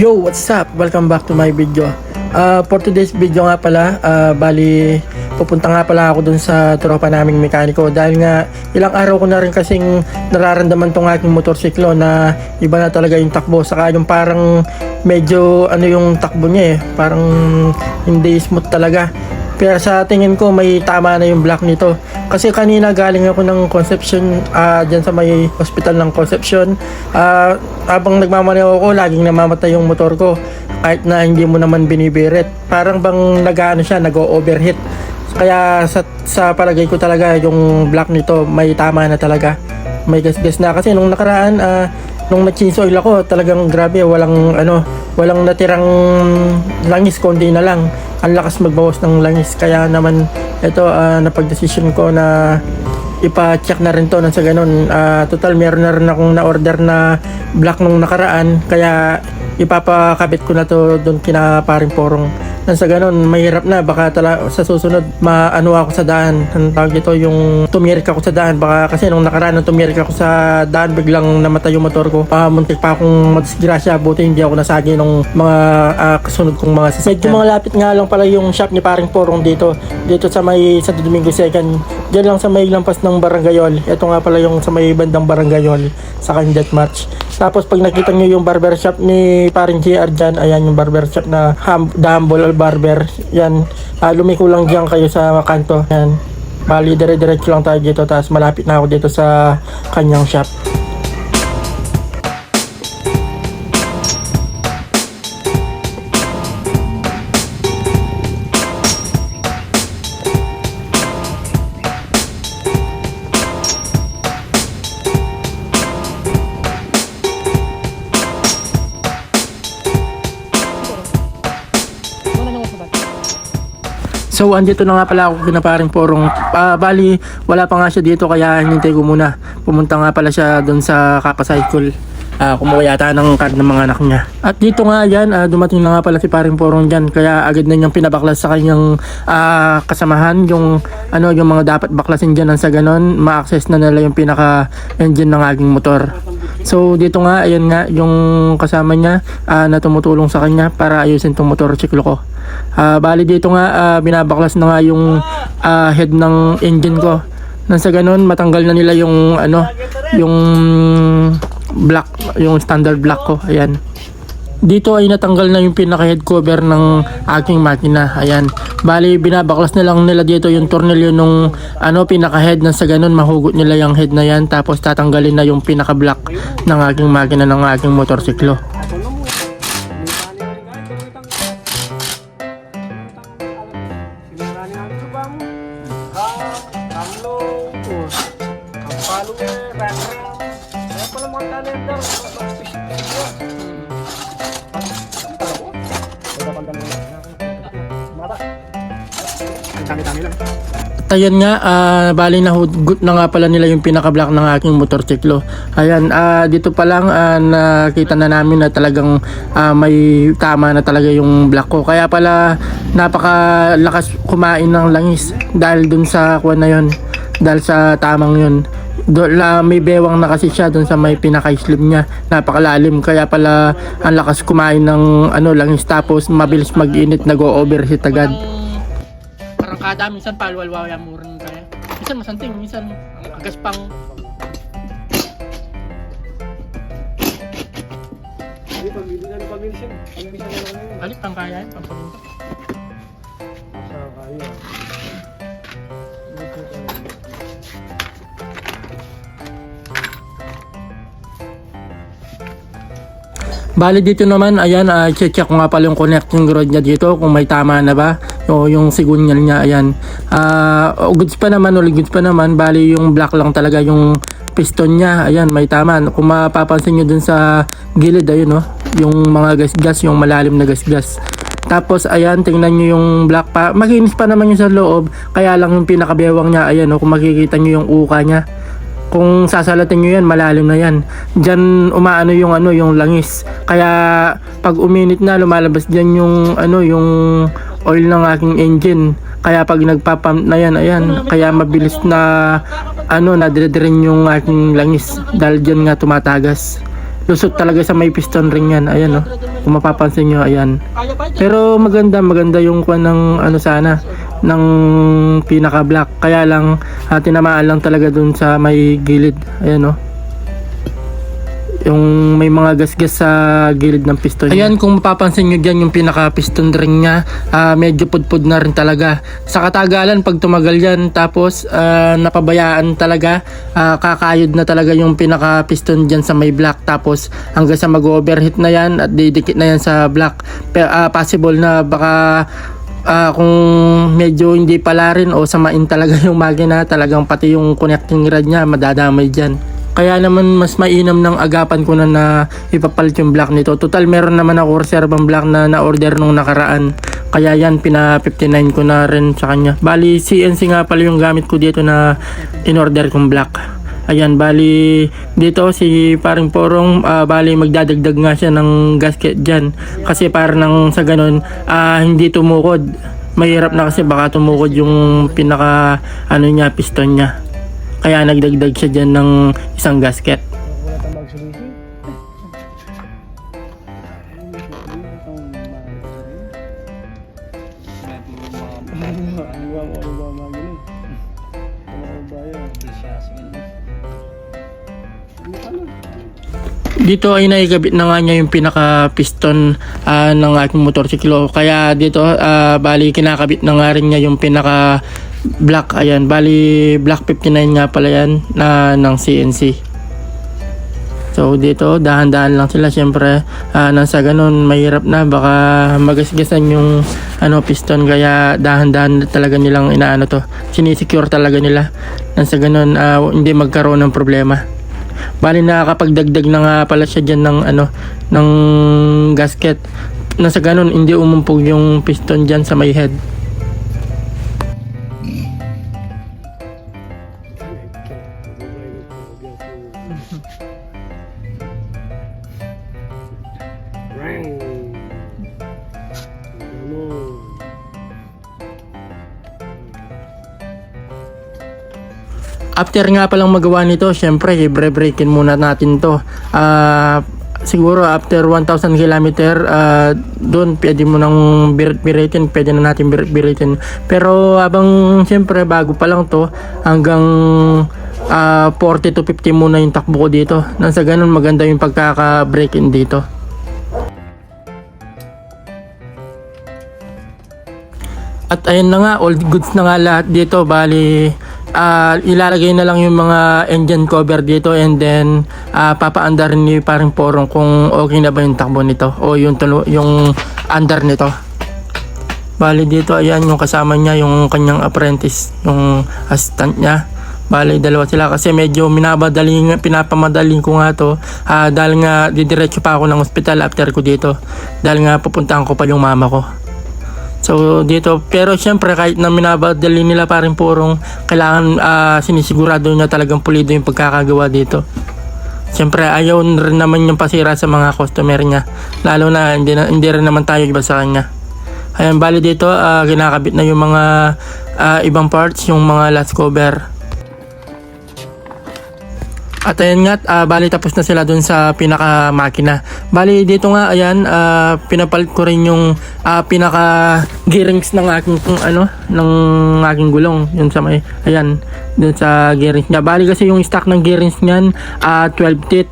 Yo, what's up? Welcome back to my video. For today's video nga pala, bali pupunta nga pala ako dun sa tropa naming mekaniko dahil nga ilang araw ko na rin kasing nararamdaman tong aking motorsiklo na iba na talaga yung takbo, saka yung parang medyo yung takbo niya parang hindi smooth talaga. Pero sa tingin ko may tama na yung block nito. Kasi kanina galing ako ng Concepcion, dyan sa may hospital ng Concepcion. Habang nagmamaneho ako, laging namamatay yung motor ko. Kahit na hindi mo naman binibirit. Parang bang nag-overheat. Kaya sa palagay ko talaga yung block nito may tama na talaga. May gas-gas na. Kasi nung nakaraan, nung na-change oil ako, talagang grabe, walang natirang langis, kundi na lang. Ang lakas magbawas ng langis, kaya naman ito napag-decision ko na ipa-check na rin to nang sa ganun. Total meron na rin akong na-order na block nung nakaraan, kaya ipapakabit ko na to doon kina paring porong. Nang sa ganun, mahirap na, baka sa susunod maano ako sa daan. Ang tawag ito, yung tumirik ako sa daan. Baka kasi nung nakaraan nung tumirik ako sa daan, biglang namatay yung motor ko. Muntik pa akong madisgrasya, buti hindi ako nasagi ng mga kasunod kong mga sasakyan. Medyo mga lapit nga lang pala yung shop ni paring porong dito sa may Santo Domingo 2nd. Diyan lang sa may lampas ng Barangayol. Ito nga pala yung sa may bandang Barangayol sa Kandat March. Tapos pag nakita nyo yung barber shop ni paring JR dyan, ayan yung barber shop na The Humble Barber. Yan, lumiko lang dyan kayo sa kanto. Yan, bali dire-diretso lang tayo dito, tapos malapit na ako dito sa kanyang shop. So andito na nga pala ako kina paring porong. Bali wala pa nga siya dito, kaya hinintay ko muna. Pumunta nga pala siya doon sa Kakacycle. Kumuha yata ng card ng mga anak niya. At dito nga yan, dumating na nga pala si paring porong dyan. Kaya agad na niyang pinabaklas sa kanyang kasamahan yung mga dapat baklasin dyan. Nang sa ganon, ma-access na nila yung pinaka engine ng aking motor. So dito nga, ayan nga yung kasama niya na tumutulong sa kanya para ayusin tong motorsiklo ko. Bali dito nga, binabaklas na nga yung head ng engine ko. Nang sa ganon, matanggal na nila yung yung block, yung standard block ko. Ayan. Dito ay natanggal na yung pinaka head cover ng aking makina. Ayan. Bali binabaklas na lang nila dito yung tornilyo nung pinaka head, na sa ganun mahugot nila yung head na yan, tapos tatanggalin na yung pinaka block ng aking makina ng aking motorsiklo. Ayan nga, bali nahugot na nga pala nila yung pinaka-block ng aking motorsiklo. Ayan, dito pa lang nakita na namin na talagang may tama na talaga yung block ko. Kaya pala napakalakas kumain ng langis dahil dun sa kuwan na yun, dahil sa tamang yun. May bewang na kasi siya dun sa may pinaka-slip niya, napakalalim, kaya pala ang lakas kumain ng langis, tapos mabilis mag-init, nag-overheat agad. Parang kada minsan palwalwaya mo rin kaya. Minsan masanting, minsan agaspang. Hindi pag-minsan. Alit pang kaya yun, pang-paminsan. Kaya. Bali dito naman, ayan, check ko nga pala yung connecting rod niya dito kung may tama na ba o yung sigunyal niya. Ayan, goods pa naman. Bali yung black lang talaga yung piston niya. Ayan, may tama. Kung mapapansin nyo dun sa gilid, ayun yung mga gas-gas, yung malalim na gas-gas. Tapos ayan, tingnan nyo yung black pa, makinis pa naman yung sa loob, kaya lang yung pinakabewang niya, ayan kung makikita nyo yung uka niya. Kung sasalatin nyo yan, malalim na yan. Diyan umaano yung langis. Kaya pag uminit na, lumalabas dyan yung yung oil ng aking engine. Kaya pag nagpapump na yan, ayan, kaya mabilis na nadire-diren yung aking langis dahil dyan nga tumatagas. lusot talaga sa may piston ring yan. Ayan, oh. Kung mapapansin nyo, ayan. Pero maganda yung kwan ng ano sana, ng pinaka black. Kaya lang tinamaan lang talaga dun sa may gilid. Ayan, oh. Yung may mga gasgas sa gilid ng piston niya. Ayan, kung mapapansin nyo dyan, yung pinaka piston ring niya, medyo pudpud na rin talaga. Sa katagalan, pag tumagal yan, tapos napabayaan talaga, kakayod na talaga yung pinaka piston dyan sa may black. Tapos hanggang sa mag-overheat na yan at didikit na yan sa black. Pero possible na baka kung medyo hindi pala rin o samain talaga yung makina, talagang pati yung connecting rod niya madadamay dyan. Kaya naman mas mainam ng agapan ko na ipapalit yung black nito. Total meron naman ako reservang black na na-order nung nakaraan. Kaya yan, pina-59 ko na rin sa kanya. Bali, CNC nga pala yung gamit ko dito na in-order kong black. Ayan, bali dito si paring Porong, bali magdadagdag nga siya ng gasket dyan. Kasi parang sa ganun, hindi tumukod. Mahirap na kasi baka tumukod yung pinaka niya, piston niya. Kaya nagdagdag siya dyan ng isang gasket. Dito ay naikabit na nga niya yung pinaka piston ng aking motorsiklo. Kaya dito bali kinakabit na nga rin niya yung pinaka black. Ayan, bali black 59 nga pala yan ng CNC. So dito dahan-dahan lang sila, syempre nang sa ganun mahirap na baka magasgasan yung piston, kaya dahan-dahan talaga nilang inaano to, sinisecure talaga nila nang sa ganun hindi magkaroon ng problema. Bali nakakapagdagdag na nga pala siya dyan ng gasket nang sa ganun hindi umumpog yung piston dyan sa may head. After nga palang magawa nito, syempre i-breakin muna natin to. Siguro after 1,000 km doon pwede mo nang biritin, pwede na natin biritin. Pero habang syempre bago pa lang to, hanggang 40 to 50 muna yung takbo ko dito. Nang sa ganun maganda yung pagkaka-break-in dito. At ayun na nga, all goods na nga lahat dito. Bali ilalagay na lang yung mga engine cover dito, and then papaandar ni paring Porong kung okay na ba yung takbo nito o yung under nito. Bali dito ayan yung kasama niya, yung kanyang apprentice, yung assistant niya. Bali dalawa sila kasi medyo pinapamadaling ko nga to dahil nga didiretso pa ako ng ospital after ko dito, dahil nga pupuntahan ko pa yung mama ko. So dito, pero syempre kahit na minabadali nila paring Porong, kailangan sinisigurado niya talagang pulido yung pagkakagawa dito. Syempre ayaw rin naman yung pasira sa mga customer niya, lalo na hindi rin naman tayo iba sa kanya. Ayan, bali dito kinakabit na yung mga ibang parts, yung mga last cover. At ayan nga, bali tapos na sila dun sa pinaka makina. Bali dito nga, ayan, pinapalit ko rin yung pinaka gearings ng aking ng aking gulong, yun sa may, ayan, dun sa gearings niya. Bali kasi yung stock ng gearings niyan 12 teeth.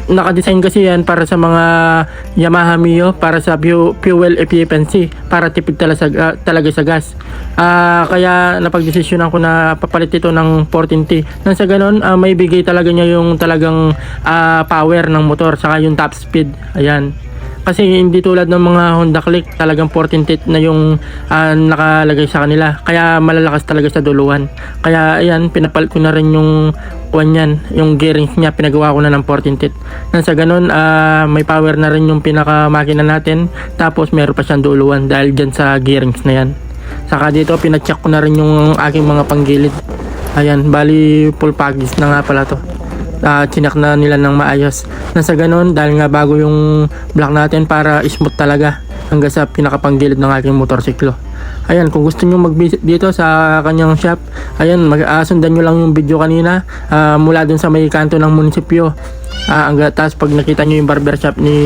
Naka-design kasi yan para sa mga Yamaha Mio, para sa fuel efficiency, para tipid talaga sa gas. Kaya napagdesisyonan ko na papalit ito ng 14T. Nang sa ganun, may bigay talaga niya yung talagang power ng motor, saka yung top speed. Ayan. Kasi hindi tulad ng mga Honda Click, talagang 14 na yung nakalagay sa kanila. Kaya malalakas talaga sa duluhan. Kaya ayan, pinapalit ko na rin yung yung gearings niya, pinagawa ko na ng 14 teeth. Nang sa ganun, may power na rin yung pinaka makina natin. Tapos meron pa siyang duluhan dahil dyan sa gearings na yan. Saka dito, pinacheck ko na rin yung aking mga panggilid. Ayan, bali full package na nga pala to. Chinak na nila ng maayos. Nang sa ganun, dahil nga bago yung block natin para smooth talaga. hanggang sa pinakapanggilid ng aking motorsiklo. Ayan, kung gusto nyo mag-visit dito sa kanyang shop, ayan, sundan nyo lang yung video kanina mula dun sa may kanto ng munisipyo. Tapos pag nakita nyo yung barbershop ni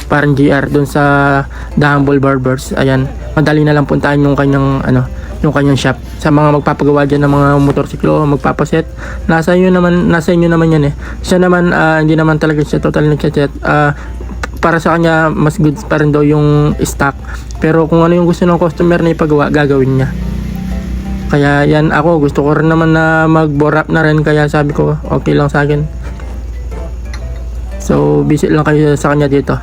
parang GR dun sa The Humble Barbers, ayan, madali na lang puntahan yung kanyang yung kanyang shop. Sa mga magpapagawa dyan ng mga motorsiklo, magpapaset, nasa inyo naman yan eh. Siya naman hindi naman talaga siya totally nagchat. Para sa kanya mas good pa rin daw yung stock, pero kung ano yung gusto ng customer na ipagawa, gagawin niya. Kaya yan, ako gusto ko rin naman na mag-bore up na rin, kaya sabi ko okay lang sa akin. So visit lang kayo sa kanya dito.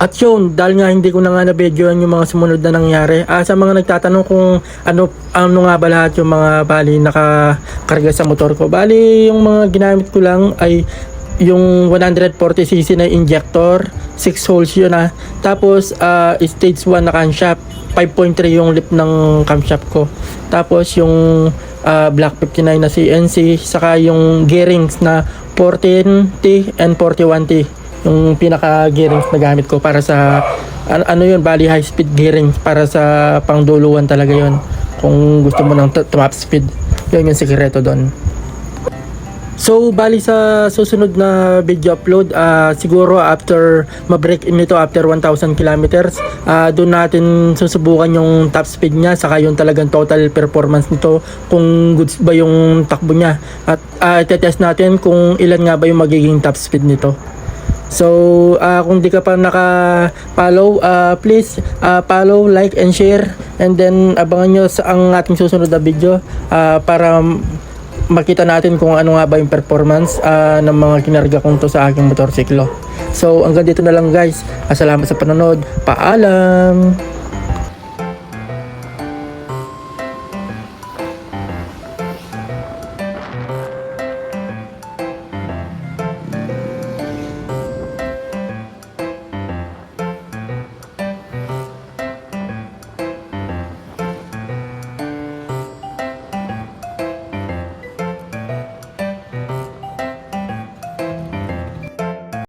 At yun, dahil nga hindi ko na nga na-videoan yung mga sumunod na nangyari, sa mga nagtatanong kung ano nga ba lahat yung mga bali nakakarga sa motor ko. Bali, yung mga ginamit ko lang ay yung 140cc na injector, 6 holes yun Tapos, stage 1 na camshaft, 5.3 yung lip ng camshaft ko. Tapos, yung Black 59 na CNC, saka yung gearings na 14T and 41T. Yung pinaka gearings na gamit ko para sa yun, bali high speed gearings para sa pangduluan talaga yun. Kung gusto mo ng top speed, yun yung sikreto doon. So bali sa susunod na video upload, siguro after ma-break in nito after 1,000 kilometers, doon natin susubukan yung top speed niya, saka yung talagang total performance nito, kung goods ba yung takbo niya, at i-test natin kung ilan nga ba yung magiging top speed nito. So, kung di ka pa naka-follow, please follow, like, and share. And then, abangan nyo sa ang ating susunod na video para makita natin kung ano nga ba yung performance ng mga kinarga kong to sa aking motorsiklo. So, hanggang dito na lang guys. Salamat sa panonood. Paalam!